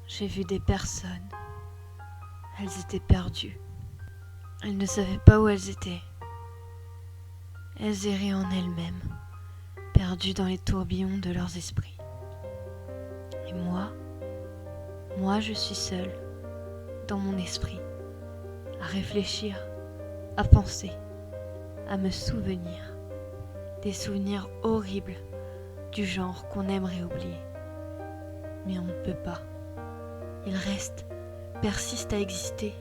j'ai vu des personnes. Elles étaient perdues. Elles ne savaient pas où elles étaient. Elles erraient en elles-mêmes, perdues dans les tourbillons de leurs esprits. Et moi je suis seule, dans mon esprit, à réfléchir, à penser, à me souvenir. Des souvenirs horribles, du genre qu'on aimerait oublier. Mais on ne peut pas. Ils restent, persistent à exister.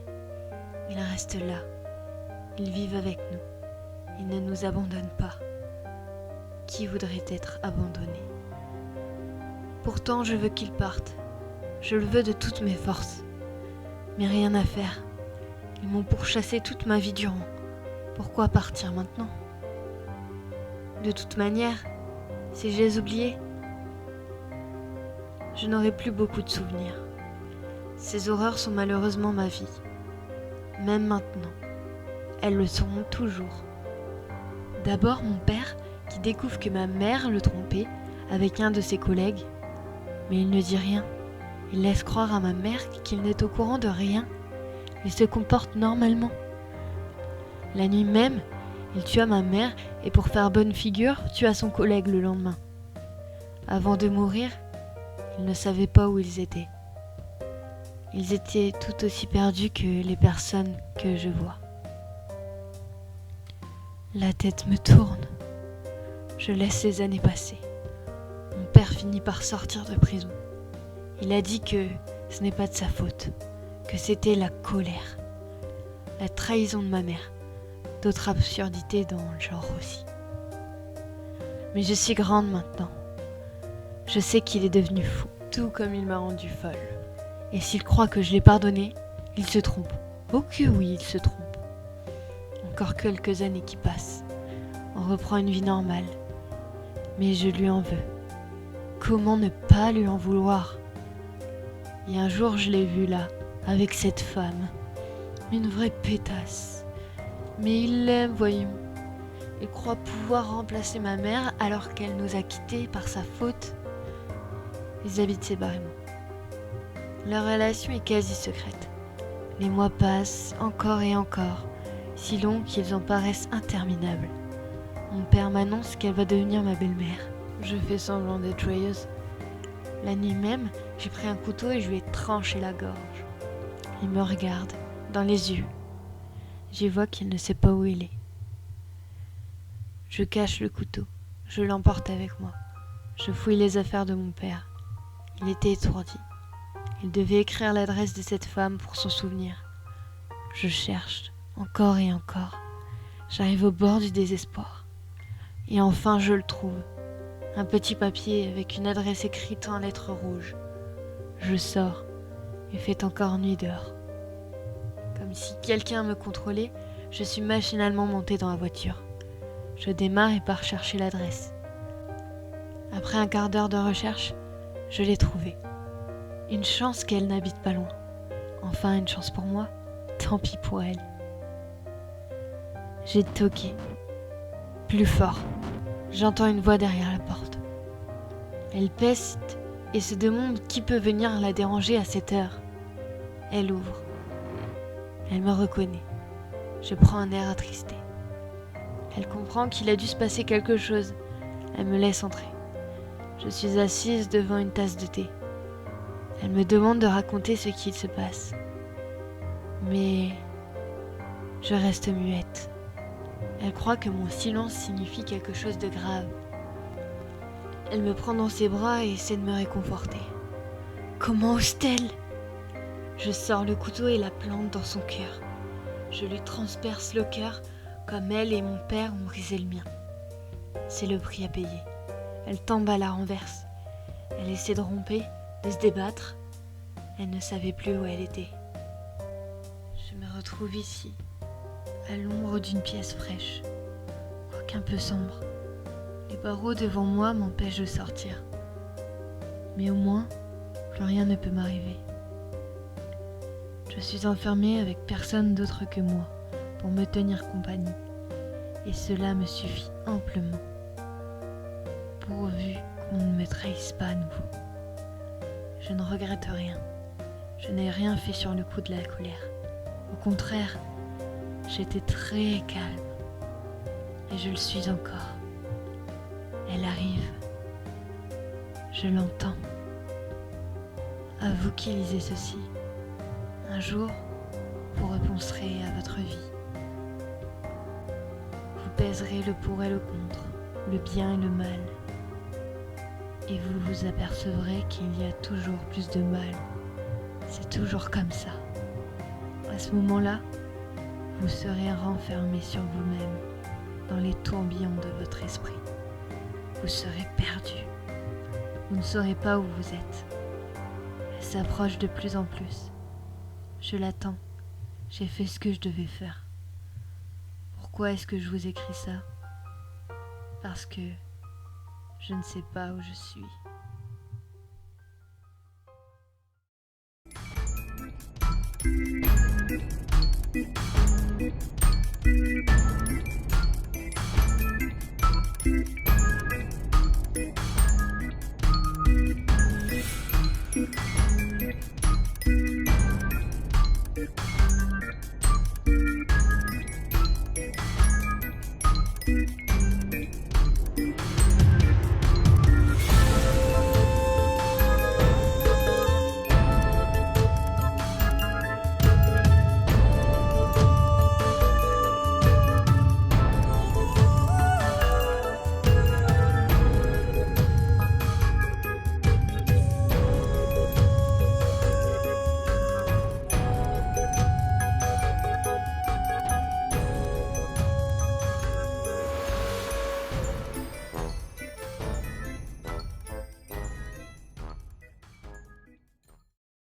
Ils restent là. Ils vivent avec nous. Ils ne nous abandonnent pas. Qui voudrait être abandonné? Pourtant, je veux qu'ils partent. Je le veux de toutes mes forces. Mais rien à faire. Ils m'ont pourchassé toute ma vie durant. Pourquoi partir maintenant? De toute manière, si je les oubliais, je n'aurai plus beaucoup de souvenirs. Ces horreurs sont malheureusement ma vie. Même maintenant, elles le seront toujours. D'abord mon père qui découvre que ma mère le trompait avec un de ses collègues. Mais il ne dit rien. Il laisse croire à ma mère qu'il n'est au courant de rien. Il se comporte normalement. La nuit même, il tua ma mère et pour faire bonne figure, tua son collègue le lendemain. Avant de mourir, il ne savait pas où ils étaient. Ils étaient tout aussi perdus que les personnes que je vois. La tête me tourne. Je laisse les années passer. Mon père finit par sortir de prison. Il a dit que ce n'est pas de sa faute, que c'était la colère, la trahison de ma mère. D'autres absurdités dans le genre aussi. Mais je suis grande maintenant. Je sais qu'il est devenu fou, tout comme il m'a rendue folle. Et s'il croit que je l'ai pardonné, il se trompe. Oh que oui, il se trompe. Encore quelques années qui passent. On reprend une vie normale. Mais je lui en veux. Comment ne pas lui en vouloir? Et un jour je l'ai vu là, avec cette femme. Une vraie pétasse. Mais il l'aime, voyons. Il croit pouvoir remplacer ma mère alors qu'elle nous a quittés par sa faute. Ils habitent séparément. Leur relation est quasi secrète. Les mois passent encore et encore, si longs qu'ils en paraissent interminables. Mon père m'annonce qu'elle va devenir ma belle-mère. Je fais semblant d'être joyeuse. La nuit même, j'ai pris un couteau et je lui ai tranché la gorge. Il me regarde, dans les yeux. J'y vois qu'il ne sait pas où il est. Je cache le couteau, je l'emporte avec moi. Je fouille les affaires de mon père. Il était étourdi. Il devait écrire l'adresse de cette femme pour son souvenir. Je cherche, encore et encore. J'arrive au bord du désespoir. Et enfin je le trouve. Un petit papier avec une adresse écrite en lettres rouges. Je sors. Il fait encore nuit dehors. Comme si quelqu'un me contrôlait, je suis machinalement montée dans la voiture. Je démarre et pars chercher l'adresse. Après un quart d'heure de recherche, je l'ai trouvée. Une chance qu'elle n'habite pas loin. Enfin, une chance pour moi, tant pis pour elle. J'ai toqué. Plus fort. J'entends une voix derrière la porte. Elle peste et se demande qui peut venir la déranger à cette heure. Elle ouvre. Elle me reconnaît. Je prends un air attristé. Elle comprend qu'il a dû se passer quelque chose. Elle me laisse entrer. Je suis assise devant une tasse de thé. Elle me demande de raconter ce qu'il se passe. Mais je reste muette. Elle croit que mon silence signifie quelque chose de grave. Elle me prend dans ses bras et essaie de me réconforter. Comment ose-t-elle? Je sors le couteau et la plante dans son cœur. Je lui transperce le cœur comme elle et mon père ont brisé le mien. C'est le prix à payer. Elle tombe à la renverse. Elle essaie de romper, de se débattre. Elle ne savait plus où elle était. Je me retrouve ici, à l'ombre d'une pièce fraîche, quoiqu'un peu sombre. Les barreaux devant moi m'empêchent de sortir. Mais au moins, plus rien ne peut m'arriver. Je suis enfermée avec personne d'autre que moi pour me tenir compagnie. Et cela me suffit amplement. Pourvu qu'on ne me trahisse pas à nouveau. Je ne regrette rien. Je n'ai rien fait sur le coup de la colère. Au contraire, j'étais très calme. Et je le suis encore. Elle arrive. Je l'entends. À vous qui lisez ceci, un jour, vous repenserez à votre vie. Vous pèserez le pour et le contre, le bien et le mal. Et vous vous apercevrez qu'il y a toujours plus de mal. C'est toujours comme ça. À ce moment-là, vous serez renfermé sur vous-même, dans les tourbillons de votre esprit. Vous serez perdu. Vous ne saurez pas où vous êtes. Elle s'approche de plus en plus. Je l'attends. J'ai fait ce que je devais faire. Pourquoi est-ce que je vous écris ça? Parce que je ne sais pas où je suis.